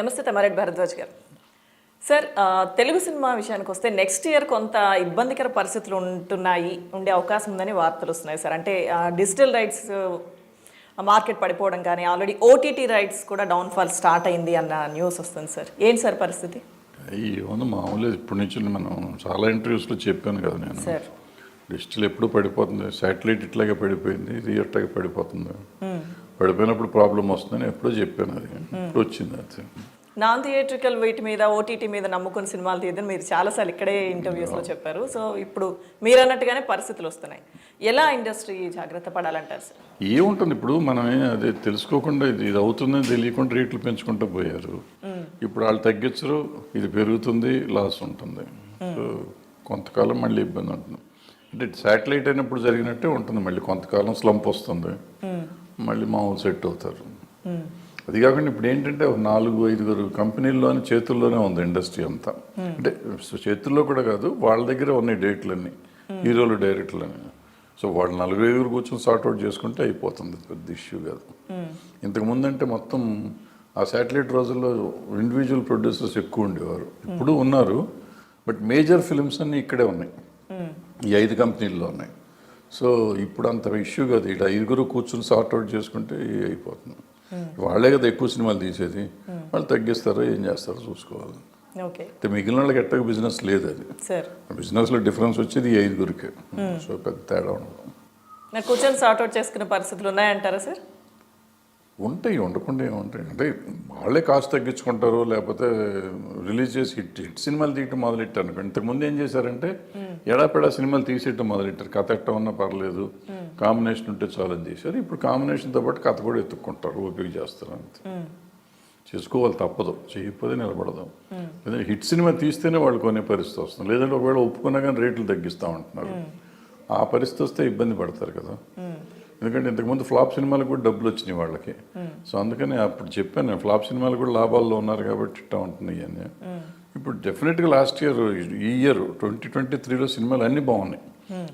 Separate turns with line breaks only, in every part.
నమస్తే తమ్మారెడ్డి భరద్వాజ్ గారు. Sir, Telugu cinema విషయానికి వస్తే నెక్స్ట్ ఇయర్ కొంత ఇబ్బందికర పరిస్థితులు ఉండే అవకాశం ఉందని వార్తలు వస్తున్నాయి సార్. అంటే డిజిటల్ రైట్స్ మార్కెట్ పడిపోవడం కానీ, ఆల్రెడీ ఓటీటీ రైట్స్ కూడా డౌన్ఫాల్ స్టార్ట్ అయింది అన్న న్యూస్ వస్తుంది సార్. ఏంటి సార్ పరిస్థితి?
ఏమన్నా మామూలుగా ఇప్పటి నుంచి మనం చాలా ఇంటర్వ్యూస్లో చెప్పాను కదా నేను,
సార్
డిజిటల్ ఎప్పుడు పడిపోతుంది, శాటిలైట్ ఇట్లాగే పడిపోయింది, ఇది ఇట్లాగే పడిపోతుంది, పడిపోయినప్పుడు ప్రాబ్లం వస్తుందని ఎప్పుడో చెప్పాను. అది ఇప్పుడు వచ్చింది. అది
నాన్ థియేట్రికల్ వీటి మీద, ఓటీటీ మీద నమ్ముకుని సినిమాలు తీయదని మీరు చాలాసార్లు ఇక్కడే ఇంటర్వ్యూస్లో చెప్పారు. సో ఇప్పుడు మీరు అన్నట్టుగానే పరిస్థితులు వస్తున్నాయి. ఎలా ఇండస్ట్రీ జాగ్రత్త పడాలంటారు సార్?
ఏముంటుంది, ఇప్పుడు మనమే అదే తెలుసుకోకుండా ఇది అవుతుందని తెలియకుండా రేట్లు పెంచుకుంటూ పోయారు. ఇప్పుడు వాళ్ళు తగ్గించరు, ఇది పెరుగుతుంది, లాస్ ఉంటుంది. సో కొంతకాలం మళ్ళీ ఇబ్బంది ఉంటుంది. అంటే శాటిలైట్ అయినప్పుడు జరిగినట్టే ఉంటుంది. మళ్ళీ కొంతకాలం స్లంప్ వస్తుంది, మళ్ళీ మామూలు సెట్ అవుతారు. అది కాకుండా ఇప్పుడు ఏంటంటే ఒక 4-5 కంపెనీల్లోని చేతుల్లోనే ఉంది ఇండస్ట్రీ అంతా. అంటే చేతుల్లో కూడా కాదు, వాళ్ళ దగ్గరే ఉన్నాయి డేట్లన్నీ, హీరోలు డైరెక్టర్లని. సో వాళ్ళు 4-5 కూర్చొని సార్ట్అవుట్ చేసుకుంటే అయిపోతుంది, పెద్ద ఇష్యూ కాదు. ఇంతకుముందు అంటే మొత్తం ఆ శాటిలైట్ రోజుల్లో ఇండివిజువల్ ప్రొడ్యూసర్స్ ఎక్కువ ఉండేవారు. ఇప్పుడు ఉన్నారు, బట్ మేజర్ ఫిల్మ్స్ అన్నీ ఇక్కడే ఉన్నాయి, ఈ 5 కంపెనీల్లో ఉన్నాయి. సో ఇప్పుడు అంత ఇష్యూ కాదు, ఇట్లా 5 కూర్చొని సార్ట్అవుట్ చేసుకుంటే అయిపోతుంది. వాళ్ళే కదా ఎక్కువ సినిమాలు తీసేది, వాళ్ళు తగ్గిస్తారో ఏం చేస్తారో చూసుకోవాలి. అంటే మిగిలిన వాళ్ళకి ఎట్టగా బిజినెస్ లేదు. అది బిజినెస్లో డిఫరెన్స్ వచ్చేది ఈ 5. సో పెద్ద తేడా ఉండదు.
కూర్చొని సార్ట్అవుట్ చేసుకునే పరిస్థితులు ఉన్నాయంటారా సార్?
ఉంటాయి, ఉండకుండా ఏముంటాయి. అంటే వాళ్ళే కాస్ట్ తగ్గించుకుంటారు, లేకపోతే రిలీజ్ చేసి హిట్ సినిమాలు తీయటం మొదలెట్టారు అనుకోండి. ఇంతకుముందు ఏం చేశారంటే ఎడాపెడా సినిమాలు తీసేయటం మొదలెట్టారు. కథ ఎట్ట ఉన్నా పర్లేదు, కాంబినేషన్ ఉంటే చాలని తీశారు. ఇప్పుడు కాంబినేషన్తో పాటు కథ కూడా ఎత్తుక్కుంటారు, ఓపిక చేస్తారు. అంతే చేసుకోవాలి, తప్పదు, చేయకపోతే నిలబడదాం. లేదంటే హిట్ సినిమా తీస్తేనే వాళ్ళు కొనే పరిస్థితి వస్తుంది. లేదంటే ఒకవేళ ఒప్పుకున్నా కానీ రేట్లు తగ్గిస్తామంటున్నారు. ఆ పరిస్థితి వస్తే ఇబ్బంది పడతారు కదా. ఎందుకంటే ఇంతకుముందు ఫ్లాప్ సినిమాలకు కూడా డబ్బులు వచ్చినాయి వాళ్ళకి. సో అందుకని అప్పుడు చెప్పాను, ఫ్లాప్ సినిమాలు కూడా లాభాల్లో ఉన్నారు కాబట్టి ఇట్టా ఉంటున్నాయి అని. ఇప్పుడు డెఫినెట్గా లాస్ట్ ఇయర్, ఈ ఇయర్ 2023లో సినిమాలు అన్నీ బాగున్నాయి.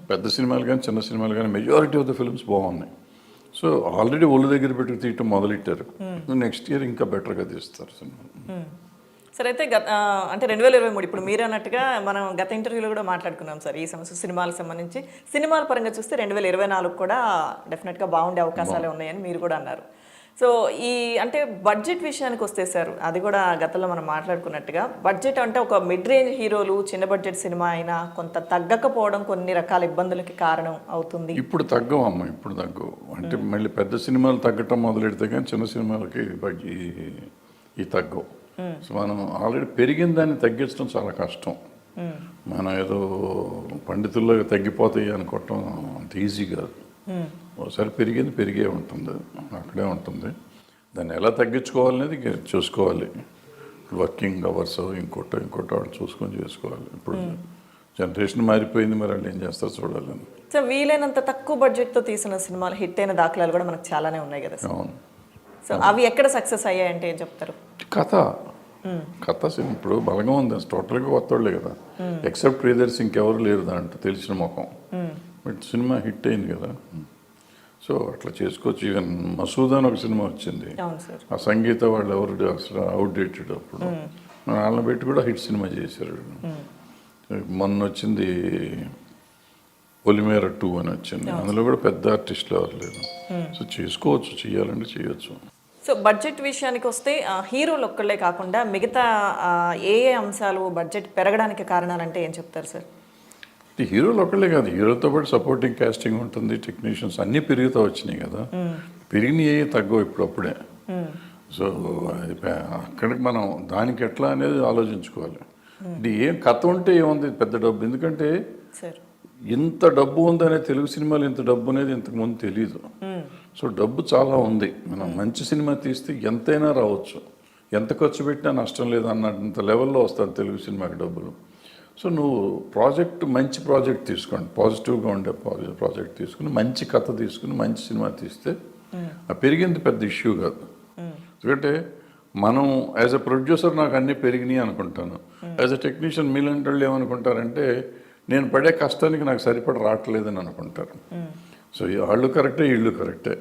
పెద్ద సినిమాలు కానీ చిన్న సినిమాలు కానీ మెజారిటీ ఆఫ్ ద ఫిల్మ్స్ బాగున్నాయి. సో ఆల్రెడీ ఒళ్ళు దగ్గర పెట్టుకు తీయటం మొదలెట్టారు. నెక్స్ట్ ఇయర్ ఇంకా బెటర్గా తీస్తారు సినిమా.
సరే, అయితే అంటే 2023 ఇప్పుడు మీరు అన్నట్టుగా మనం గత ఇంటర్వ్యూలో కూడా మాట్లాడుకున్నాం సార్. ఈ సమస్య సినిమాలకు సంబంధించి, సినిమాల పరంగా చూస్తే 2024 కూడా డెఫినెట్గా బాగుండే అవకాశాలే ఉన్నాయని మీరు కూడా అన్నారు. సో ఈ అంటే బడ్జెట్ విషయానికి వస్తే సార్, అది కూడా గతంలో మనం మాట్లాడుకున్నట్టుగా బడ్జెట్ అంటే ఒక మిడ్ రేంజ్ హీరోలు చిన్న బడ్జెట్ సినిమా అయినా కొంత తగ్గకపోవడం కొన్ని రకాల ఇబ్బందులకి కారణం అవుతుంది.
ఇప్పుడు తగ్గవమ్మా, ఇప్పుడు తగ్గవు. అంటే మళ్ళీ పెద్ద సినిమాలు తగ్గటం మొదలెడితే కానీ చిన్న సినిమాలకి ఈ తగ్గవు. సో మనం ఆల్రెడీ పెరిగిన దాన్ని తగ్గించడం చాలా కష్టం. మనం ఏదో పండితుల్లో తగ్గిపోతాయి అనుకోవటం అంత ఈజీ కాదు. ఒకసారి పెరిగింది పెరిగే ఉంటుంది, అక్కడే ఉంటుంది. దాన్ని ఎలా తగ్గించుకోవాలనేది చూసుకోవాలి. వర్కింగ్ అవర్స్ ఇంకోటో వాళ్ళు చూసుకొని చేసుకోవాలి. ఇప్పుడు జనరేషన్ మారిపోయింది, మరి వాళ్ళు ఏం చేస్తారో చూడాలని.
సో వీలైనంత తక్కువ బడ్జెట్తో తీసిన సినిమాలు హిట్ అయిన దాఖలాలు కూడా మనకు చాలానే ఉన్నాయి కదా.
అవును.
సో అవి ఎక్కడ సక్సెస్ అయ్యాయంటే ఏం చెప్తారు?
కథ ఇప్పుడు బలంగా ఉంది, టోటల్గా కొత్తోళ్ళే కదా. ఎక్సెప్ట్ ప్రియదర్శి ఇంకెవరు లేరు దాంట్లో తెలిసిన ముఖం. బట్ సినిమా హిట్ అయింది కదా. సో అట్లా చేసుకోవచ్చు. ఈవెన్ మసూద్ అని ఒక సినిమా వచ్చింది, ఆ సంగీత వాళ్ళు ఎవరు అసలు అవుట్డేటెడ్. అప్పుడు వాళ్ళని పెట్టి కూడా హిట్ సినిమా చేశారు. మొన్న వచ్చింది పొలిమేర 2 అని వచ్చింది, అందులో కూడా పెద్ద ఆర్టిస్టులు ఎవరు లేరు. సో చేసుకోవచ్చు, చేయాలంటే చేయొచ్చు.
సో బడ్జెట్ విషయానికి వస్తే హీరోలు ఒక్కళ్ళే కాకుండా మిగతా ఏ అంశాలు బడ్జెట్ పెరగడానికి కారణాలంటే ఏం చెప్తారు సార్?
హీరోలు ఒక్కళ్ళే కాదు, హీరోతో పాటు సపోర్టింగ్ కాస్టింగ్ ఉంటుంది, టెక్నీషియన్స్ అన్నీ పెరుగుతూ వచ్చినాయి కదా. పెరిగినవి తగ్గవు ఇప్పుడప్పుడే. సో అక్కడికి మనం దానికి ఎట్లా అనేది ఆలోచించుకోవాలి. ఇది ఏం కథ ఉంటే ఏముంది పెద్ద డబ్బు, ఎందుకంటే ఇంత డబ్బు ఉందనే తెలుగు సినిమాలు ఇంత డబ్బు అనేది ఇంతకుముందు తెలీదు. సో డబ్బు చాలా ఉంది. మనం మంచి సినిమా తీస్తే ఎంతైనా రావచ్చు, ఎంత ఖర్చు పెట్టినా నష్టం లేదు అన్నంత లెవెల్లో వస్తుంది తెలుగు సినిమాకి డబ్బులు. సో నువ్వు మంచి ప్రాజెక్ట్ తీసుకోండి, పాజిటివ్గా ఉండే ప్రాజెక్ట్ తీసుకుని, మంచి కథ తీసుకుని మంచి సినిమా తీస్తే ఆ పెరిగింది పెద్ద ఇష్యూ కాదు. ఎందుకంటే మనం యాజ్ అ ప్రొడ్యూసర్ నాకు అన్నీ పెరిగినాయి అనుకుంటాను. యాజ్ అ టెక్నీషియన్ మీలాంటి వాళ్ళు ఏమనుకుంటారంటే నేను పడే కష్టానికి నాకు సరిపడ రావట్లేదని అనుకుంటారు. సో వాళ్ళు కరెక్టే, వీళ్ళు కరెక్టే.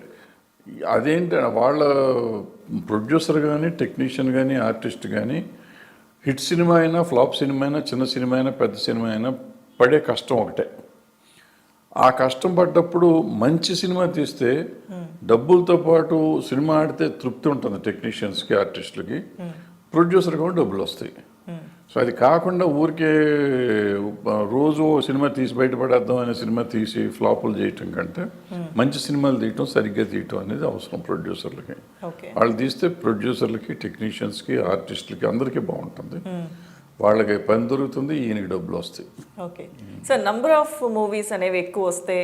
అదేంటి వాళ్ళ ప్రొడ్యూసర్ కానీ టెక్నీషియన్ కానీ ఆర్టిస్ట్ కానీ హిట్ సినిమా అయినా ఫ్లాప్ సినిమా అయినా చిన్న సినిమా అయినా పెద్ద సినిమా అయినా పడే కష్టం ఒకటే. ఆ కష్టం పడ్డప్పుడు మంచి సినిమా తీస్తే డబ్బులతో పాటు సినిమా ఆడితే తృప్తి ఉంటుంది టెక్నీషియన్స్కి ఆర్టిస్టులకి, ప్రొడ్యూసర్కి కూడా డబ్బులు వస్తాయి. సో అది కాకుండా ఊరికే రోజు సినిమా తీసి బయటపడేద్దాం అనే సినిమా తీసి ఫ్లాపులు చేయటం కంటే మంచి సినిమాలు తీయటం సరిగ్గా తీయటం అనేది అవసరం ప్రొడ్యూసర్లకి. వాళ్ళు తీస్తే ప్రొడ్యూసర్లకి టెక్నీషియన్స్కి ఆర్టిస్టులకి అందరికీ బాగుంటుంది, వాళ్ళకి పని దొరుకుతుంది, ఈయనకి డబ్బులు వస్తాయి.
Okay sir, number of movies అనేవి ఎక్కువ వస్తే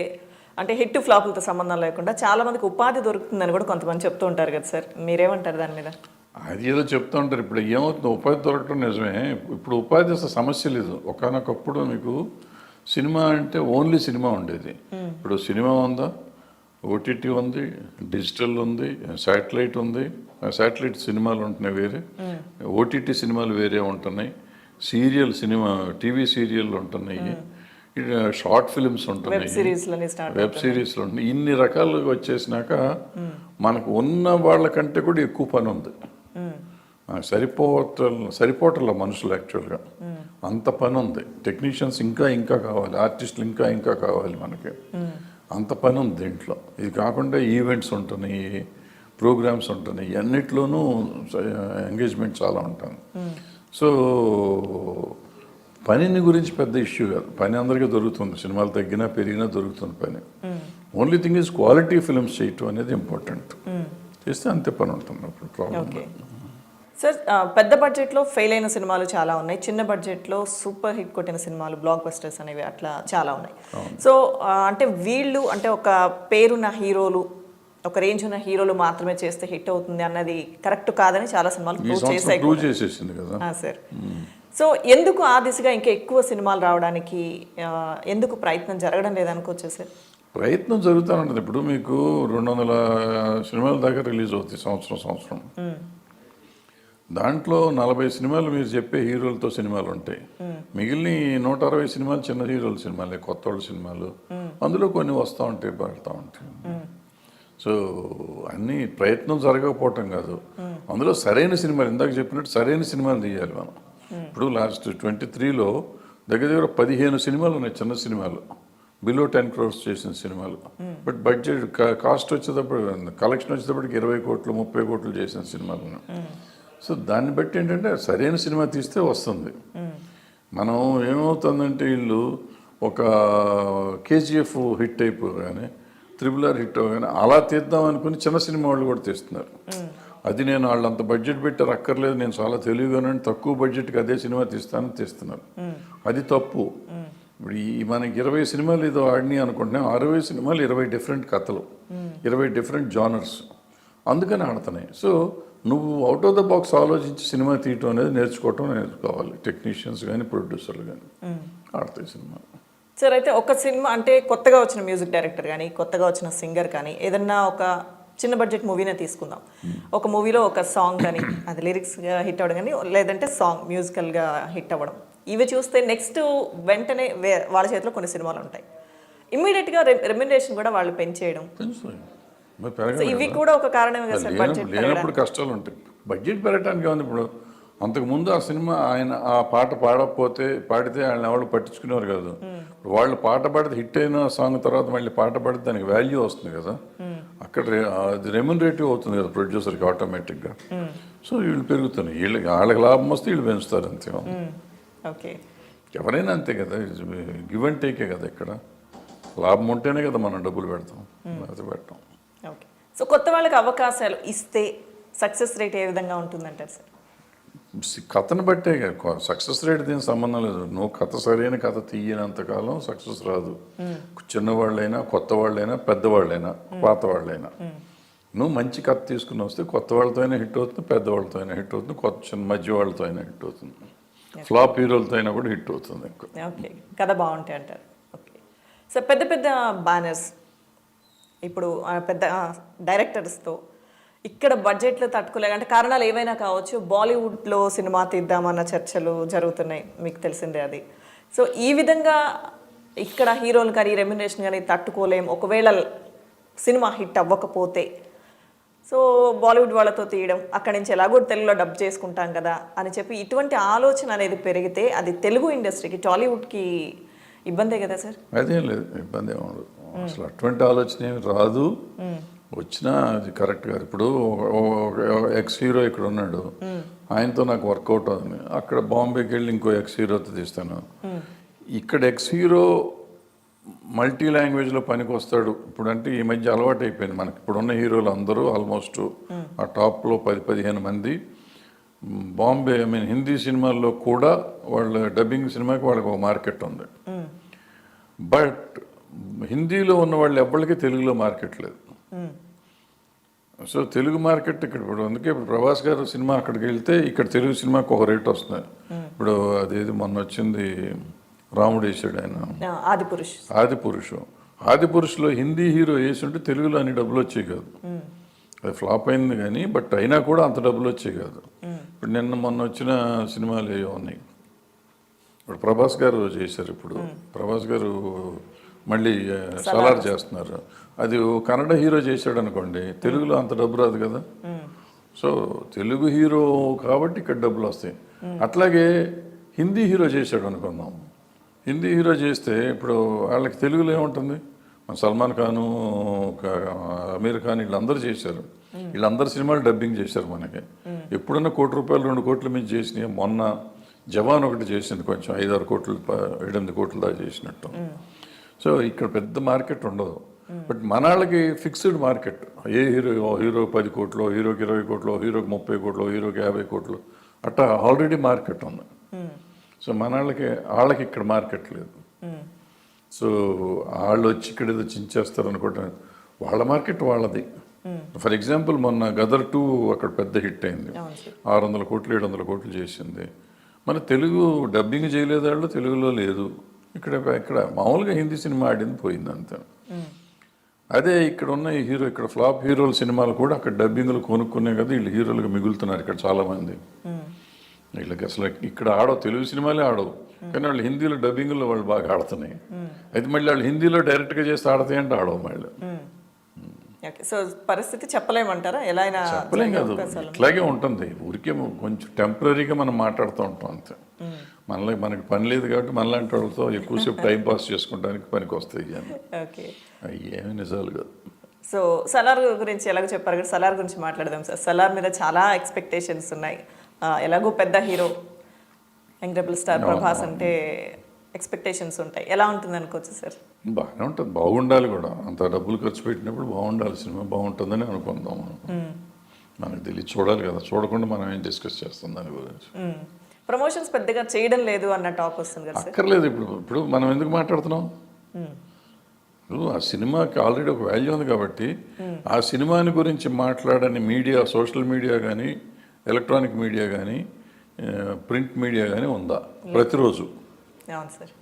అంటే హిట్ ఫ్లాపులతో సంబంధం లేకుండా చాలా మందికి ఉపాధి దొరుకుతుందని కూడా కొంతమంది చెప్తూ ఉంటారు కదా సార్, మీరేమంటారు దాని మీద?
అది ఏదో చెప్తూ ఉంటారు. ఇప్పుడు ఏమవుతుంది, ఉపాధి దొరకడం నిజమే. ఇప్పుడు ఉపాధి అసలు సమస్య లేదు. ఒకనొకప్పుడు మీకు సినిమా అంటే ఓన్లీ సినిమా ఉండేది. ఇప్పుడు సినిమా ఉందా, ఓటీటీ ఉంది, డిజిటల్ ఉంది, శాటిలైట్ ఉంది. శాటిలైట్ సినిమాలు ఉంటున్నాయి వేరే, ఓటీటీ సినిమాలు వేరే ఉంటున్నాయి, సీరియల్ సినిమా టీవీ సీరియల్ ఉంటున్నాయి, షార్ట్ ఫిల్మ్స్ ఉంటున్నాయి, వెబ్ సిరీస్లు ఉంటున్నాయి. ఇన్ని రకాలుగా వచ్చేసినాక మనకు ఉన్న వాళ్ళకంటే కూడా ఎక్కువ పని ఉంది. సరిపోవట్ల మనుషులు యాక్చువల్గా అంత పని ఉంది. టెక్నీషియన్స్ ఇంకా ఇంకా కావాలి, ఆర్టిస్టులు ఇంకా ఇంకా కావాలి మనకి, అంత పని ఉంది దీంట్లో. ఇది కాకుండా ఈవెంట్స్ ఉంటున్నాయి, ప్రోగ్రామ్స్ ఉంటున్నాయి, అన్నిట్లోనూ ఎంగేజ్మెంట్ చాలా ఉంటుంది. సో పనిని గురించి పెద్ద ఇష్యూ కాదు, పని అందరికీ దొరుకుతుంది, సినిమాలు తగ్గినా పెరిగినా దొరుకుతుంది పని. Only thing is quality films చేయటం అనేది ఇంపార్టెంట్. చేస్తే అంతే పని ఉంటుంది. అప్పుడు ప్రాబ్లం
సార్, పెద్ద బడ్జెట్లో ఫెయిల్ అయిన సినిమాలు చాలా ఉన్నాయి, చిన్న బడ్జెట్లో సూపర్ హిట్ కొట్టిన సినిమాలు బ్లాక్ బస్టర్స్ అనేవి అట్లా చాలా ఉన్నాయి. సో అంటే వీళ్ళు అంటే ఒక పేరున్న హీరోలు, ఒక రేంజ్ ఉన్న హీరోలు మాత్రమే చేస్తే హిట్ అవుతుంది అన్నది కరెక్ట్ కాదని చాలా సినిమాలు
ప్రూవ్ చేసేసింది కదా
సార్. సో ఎందుకు ఆ దిశగా ఇంకా ఎక్కువ సినిమాలు రావడానికి ఎందుకు ప్రయత్నం జరగడం లేదనుకోవచ్చు సార్?
ప్రయత్నం జరుగుతూ ఉంటుంది. ఇప్పుడు మీకు 200 సినిమాల దాకా రిలీజ్ అవుతాయి సంవత్సరం. దాంట్లో 40 సినిమాలు మీరు చెప్పే హీరోలతో సినిమాలు ఉంటాయి, మిగిలిన 160 సినిమాలు చిన్న హీరోల సినిమాలే, కొత్త వాళ్ళ సినిమాలు. అందులో కొన్ని వస్తూ ఉంటాయి, పడుతూ ఉంటాయి. సో అన్ని ప్రయత్నం జరగకపోవటం కాదు, అందులో సరైన సినిమాలు, ఇందాక చెప్పినట్టు సరైన సినిమాలు తీయాలి మనం. ఇప్పుడు లాస్ట్ 23లో దగ్గర 15 సినిమాలు ఉన్నాయి, చిన్న సినిమాలు, బిలో 10 crores చేసిన సినిమాలు. బట్ బడ్జెట్ కాస్ట్ వచ్చేటప్పుడు, కలెక్షన్ వచ్చేటప్పటికి 20 కోట్లు 30 కోట్లు చేసిన సినిమాలు ఉన్నాయి. సో దాన్ని బట్టి ఏంటంటే సరైన సినిమా తీస్తే వస్తుంది. మనం ఏమవుతుందంటే వీళ్ళు ఒక కేజీఎఫ్ హిట్ అయిపోగానే, RRR హిట్ అవగానే అలా తీద్దాం అనుకుని చిన్న సినిమా వాళ్ళు కూడా తీస్తున్నారు. అది నేను వాళ్ళు అంత బడ్జెట్ పెట్టి అక్కర్లేదు, నేను చాలా తెలివిగానే తక్కువ బడ్జెట్కి అదే సినిమా తీస్తున్నారు. అది తప్పు. ఇప్పుడు మనకి 20 సినిమాలు ఏదో ఆడినాయి అనుకుంటున్నాం, 60 సినిమాలు 20 డిఫరెంట్ కథలు, 20 డిఫరెంట్ జానర్స్, అందుకని ఆడుతున్నాయి. సో నువ్వు అవుట్ ఆఫ్ ద బాక్స్ ఆలోచించి సినిమా తీయటం అనేది నేర్చుకోవాలి, టెక్నీషియన్స్ కానీ ప్రొడ్యూసర్లు కానీ ఆడతాయి సినిమా.
సార్, అయితే ఒక సినిమా అంటే కొత్తగా వచ్చిన మ్యూజిక్ డైరెక్టర్ కానీ కొత్తగా వచ్చిన సింగర్ కానీ ఏదన్నా ఒక చిన్న బడ్జెట్ మూవీనే తీసుకుందాం, ఒక మూవీలో ఒక సాంగ్ కానీ అది లిరిక్స్గా హిట్ అవ్వడం కానీ లేదంటే సాంగ్ మ్యూజికల్గా హిట్ అవ్వడం, ఇవి చూస్తే నెక్స్ట్ వెంటనే వాళ్ళ చేతిలో కొన్ని సినిమాలు ఉంటాయి, ఇమ్మీడియట్గా రెమ్యునరేషన్ కూడా వాళ్ళు పెంచేయడం, ఇవి కూడా ఒక కారణమే కదా సార్ బడ్జెట్
లేనప్పుడు కష్టాలు ఉంటాయి. బడ్జెట్ పెరగడానికి ఉంది. ఇప్పుడు అంతకుముందు ఆ సినిమా ఆయన ఆ పాట పాడితే ఆయన ఎవరు పట్టించుకునేవారు కాదు. వాళ్ళు పాట పాడితే హిట్ అయిన సాంగ్ తర్వాత మళ్ళీ పాట పాడితే దానికి వాల్యూ వస్తుంది కదా, అక్కడ అది రెమ్యునరేటివ్ అవుతుంది కదా ప్రొడ్యూసర్కి ఆటోమేటిక్గా. సో వీళ్ళు పెరుగుతున్నాయి, వాళ్ళకి లాభం వస్తే వీళ్ళు పెంచుతారు అంతే.
ఓకే,
ఎవరైనా అంతే కదా, గివ్ అండ్ టేకే కదా. ఇక్కడ లాభం ఉంటేనే కదా మనం డబ్బులు పెడతాం, అది పెట్టాం.
ఓకే, సో కొత్త వాళ్ళకి అవకాశాలు ఇస్తే సక్సెస్ రేట్ ఏ విధంగా ఉంటుందంటారు సార్?
కథను బట్టే సక్సెస్ రేట్ దీనికి సంబంధం లేదు. నువ్వు కథ సరైన కథ తీయనంతకాలం సక్సెస్ రాదు. చిన్నవాళ్ళైనా కొత్త వాళ్ళైనా పెద్దవాళ్ళైనా పాత వాళ్ళైనా నువ్వు మంచి కథ తీసుకుని వస్తే కొత్త వాళ్ళతో అయినా హిట్ అవుతుంది, పెద్దవాళ్ళతో అయినా హిట్ అవుతుంది, చిన్న మధ్య వాళ్ళతో అయినా హిట్ అవుతుంది, ఫ్లాప్ హీరోలతో అయినా కూడా హిట్ అవుతుంది.
ఓకే, కథ బాగుంటాయి అంటారు. ఓకే, సో పెద్ద పెద్ద బ్యానర్స్ ఇప్పుడు పెద్ద డైరెక్టర్స్తో ఇక్కడ బడ్జెట్లు తట్టుకోలేక అంటే కారణాలు ఏవైనా కావచ్చు, బాలీవుడ్లో సినిమా తీద్దామన్న చర్చలు జరుగుతున్నాయి, మీకు తెలిసిందే అది. సో ఈ విధంగా ఇక్కడ హీరోలు కానీ రెమ్యునరేషన్ కానీ తట్టుకోలేం, ఒకవేళ సినిమా హిట్ అవ్వకపోతే సో బాలీవుడ్ వాళ్ళతో తీయడం, అక్కడి నుంచి ఎలాగో తెలుగులో డబ్ చేసుకుంటాం కదా అని చెప్పి ఇటువంటి ఆలోచన అనేది పెరిగితే అది తెలుగు ఇండస్ట్రీకి, టాలీవుడ్కి ఇబ్బందే కదా సార్?
అదేం లేదు, ఇబ్బంది ఏమి ఉండదు. అసలు అటువంటి ఆలోచన ఏమి రాదు. వచ్చినా అది కరెక్ట్ గారు. ఇప్పుడు ఎక్స్ హీరో ఇక్కడ ఉన్నాడు, ఆయనతో నాకు వర్కౌట్ అవుతుంది. అక్కడ బాంబేకి వెళ్ళి ఇంకో ఎక్స్ హీరోతో తీస్తాను. ఇక్కడ ఎక్స్ హీరో మల్టీ లాంగ్వేజ్లో పనికి వస్తాడు. ఇప్పుడు అంటే ఈ మధ్య అలవాటు అయిపోయింది మనకి. ఇప్పుడున్న హీరోలు అందరూ ఆల్మోస్ట్ ఆ టాప్లో 10-15 మంది బాంబే హిందీ సినిమాల్లో కూడా వాళ్ళ డబ్బింగ్ సినిమాకి వాళ్ళకి ఒక మార్కెట్ ఉంది. బట్ హిందీలో ఉన్న వాళ్ళు ఎవ్వరికి తెలుగులో మార్కెట్ లేదు. సో తెలుగు మార్కెట్ ఇక్కడ ఇప్పుడు అందుకే ఇప్పుడు ప్రభాస్ గారు సినిమా అక్కడికి వెళ్తే ఇక్కడ తెలుగు సినిమాకి ఒక రేట్ వస్తుంది. ఇప్పుడు అదేది మొన్న వచ్చింది రాముడు వేసాడు ఆయన, ఆదిపురుషులో హిందీ హీరో వేసి ఉంటే తెలుగులో అన్ని డబ్బులు వచ్చేవి కాదు. అది ఫ్లాప్ అయింది కానీ బట్ అయినా కూడా అంత డబ్బులు వచ్చేవి కాదు. ఇప్పుడు మొన్న వచ్చిన సినిమాలు ఏవో ఉన్నాయి. ఇప్పుడు ప్రభాస్ గారు చేశారు. ఇప్పుడు ప్రభాస్ గారు మళ్ళీ సలార్ చేస్తున్నారు. అది కన్నడ హీరో చేశాడు అనుకోండి, తెలుగులో అంత డబ్బు రాదు కదా. సో తెలుగు హీరో కాబట్టి ఇక్కడ డబ్బులు వస్తాయి. అట్లాగే హిందీ హీరో చేశాడు అనుకుందాం. హిందీ హీరో చేస్తే ఇప్పుడు వాళ్ళకి తెలుగులో ఏముంటుంది? సల్మాన్ ఖాను, అమీర్ ఖాన్ వీళ్ళందరూ చేశారు. వీళ్ళందరూ సినిమాలు డబ్బింగ్ చేశారు మనకి. ఎప్పుడన్నా ₹1 కోటి 2 కోట్ల మీద చేసినాయి. మొన్న జవాన్ ఒకటి చేసింది, కొంచెం 5-6 కోట్లు 7-8 కోట్ల దాకా చేసినట్టు. సో ఇక్కడ పెద్ద మార్కెట్ ఉండదు. బట్ మన వాళ్ళకి ఫిక్స్డ్ మార్కెట్. ఏ హీరో 10 కోట్లు, హీరోకి 20 కోట్లు, హీరోకి 30 కోట్లు, హీరోకి 50 కోట్లు అట్లా ఆల్రెడీ మార్కెట్ ఉంది. సో మన వాళ్ళకి ఇక్కడ మార్కెట్ లేదు. సో వాళ్ళు వచ్చి ఇక్కడ ఏదో చించేస్తారు అనుకుంటా. వాళ్ళ మార్కెట్ వాళ్ళది. ఫర్ ఎగ్జాంపుల్ మొన్న గదర్ 2 అక్కడ పెద్ద హిట్ అయింది. 600 కోట్లు 700 కోట్లు చేసింది. మన తెలుగు డబ్బింగ్ చేయలేదు, వాళ్ళు తెలుగులో లేదు. ఇక్కడ మామూలుగా హిందీ సినిమా ఆడింది పోయింది అంతే. అదే ఇక్కడ ఉన్న ఈ హీరో, ఇక్కడ ఫ్లాప్ హీరోల సినిమాలు కూడా అక్కడ డబ్బింగ్లు కొనుక్కునే కదా వీళ్ళు హీరోలుగా మిగులుతున్నారు ఇక్కడ చాలామంది. వీళ్ళకి అసలు ఇక్కడ ఆడవు, తెలుగు సినిమాలే ఆడవు, కానీ వాళ్ళు హిందీలో డబ్బింగ్లో వాళ్ళు బాగా ఆడుతున్నాయి. అయితే మళ్ళీ వాళ్ళు హిందీలో డైరెక్ట్గా చేస్తే ఆడతాయి అంటే ఆడవు మళ్ళీ.
సో పరిస్థితి చెప్పలేమంటారా? ఎలా అయినా
చెప్పలేం కాదు, ఇట్లాగే ఉంటుంది. ఊరికే కొంచెం టెంపరీగా మనం మాట్లాడుతూ ఉంటాం అంతే. మనకి పని లేదు కాబట్టి మనలాంటి వాళ్ళతో ఎక్కువసేపు టైం పాస్ చేసుకోవడానికి పనికి వస్తాయి. అవి ఏమి నిజాలు కాదు.
సో సలార్ గురించి ఎలాగో చెప్పారు కదా, సలార్ గురించి మాట్లాడదాం సార్. సలార్ మీద చాలా ఎక్స్పెక్టేషన్స్ ఉన్నాయి. ఎలాగో పెద్ద hero, young rebel star Prabhas అంటే ఎక్స్పెక్టేషన్స్ ఉంటాయి. ఎలా ఉంటుంది అనుకోవచ్చు సార్?
బాగానే ఉంటుంది, బాగుండాలి కూడా. అంత డబ్బులు ఖర్చు పెట్టినప్పుడు బాగుండాలి, సినిమా బాగుంటుందని అనుకుందాం. మనకు తెలియదు, చూడాలి కదా. చూడకుండా మనం ఏం డిస్కస్ చేస్తాం దాని గురించి.
ప్రమోషన్స్ పెద్దగా చేయడం లేదు అన్న టాక్ వస్తుంది కదా.
అక్కర్లేదు. ఇప్పుడు మనం ఎందుకు మాట్లాడుతున్నాం? ఇప్పుడు ఆ సినిమాకి ఆల్రెడీ ఒక వాల్యూ ఉంది కాబట్టి ఆ సినిమాని గురించి మాట్లాడని మీడియా, సోషల్ మీడియా కానీ, ఎలక్ట్రానిక్ మీడియా కానీ, ప్రింట్ మీడియా కానీ ఉందా ప్రతిరోజు?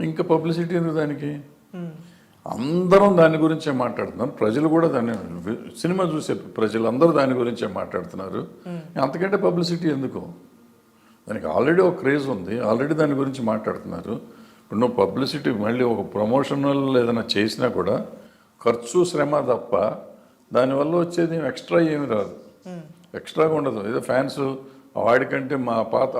ఇంకా పబ్లిసిటీ ఎందుకు దానికి? అందరం దాని గురించే మాట్లాడుతున్నారు. ప్రజలు కూడా దాన్ని, సినిమా చూసే ప్రజలందరూ దాని గురించే మాట్లాడుతున్నారు. అంతకంటే పబ్లిసిటీ ఎందుకు? దానికి ఆల్రెడీ ఒక క్రేజ్ ఉంది, ఆల్రెడీ దాని గురించి మాట్లాడుతున్నారు. ఇప్పుడు నువ్వు పబ్లిసిటీ మళ్ళీ ఒక ప్రమోషనల్ ఏదైనా చేసినా కూడా ఖర్చు, శ్రమ తప్ప దానివల్ల వచ్చేది ఎక్స్ట్రా ఏమి రాదు. ఎక్స్ట్రాగా ఉండదు. ఏదో ఫ్యాన్స్ వాడికంటే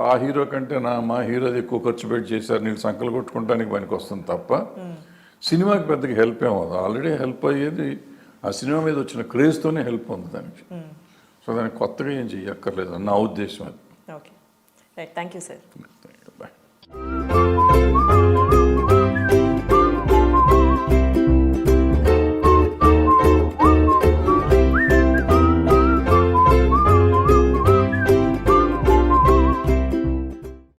ఆ హీరో కంటే మా హీరోది ఎక్కువ ఖర్చు పెట్టి చేశారు, నీళ్ళు సంకలు కొట్టుకుంటానికి పనికి వస్తుంది తప్ప సినిమాకి పెద్దగా హెల్ప్ ఏమవుతుంది. ఆల్రెడీ హెల్ప్ అయ్యేది ఆ సినిమా మీద వచ్చిన క్రేజ్తోనే హెల్ప్ ఉంది దానికి. సో దానికి కొత్తగా ఏం చెయ్యక్కర్లేదు నా ఉద్దేశం అది.
Okay, thank you sir.
Bye.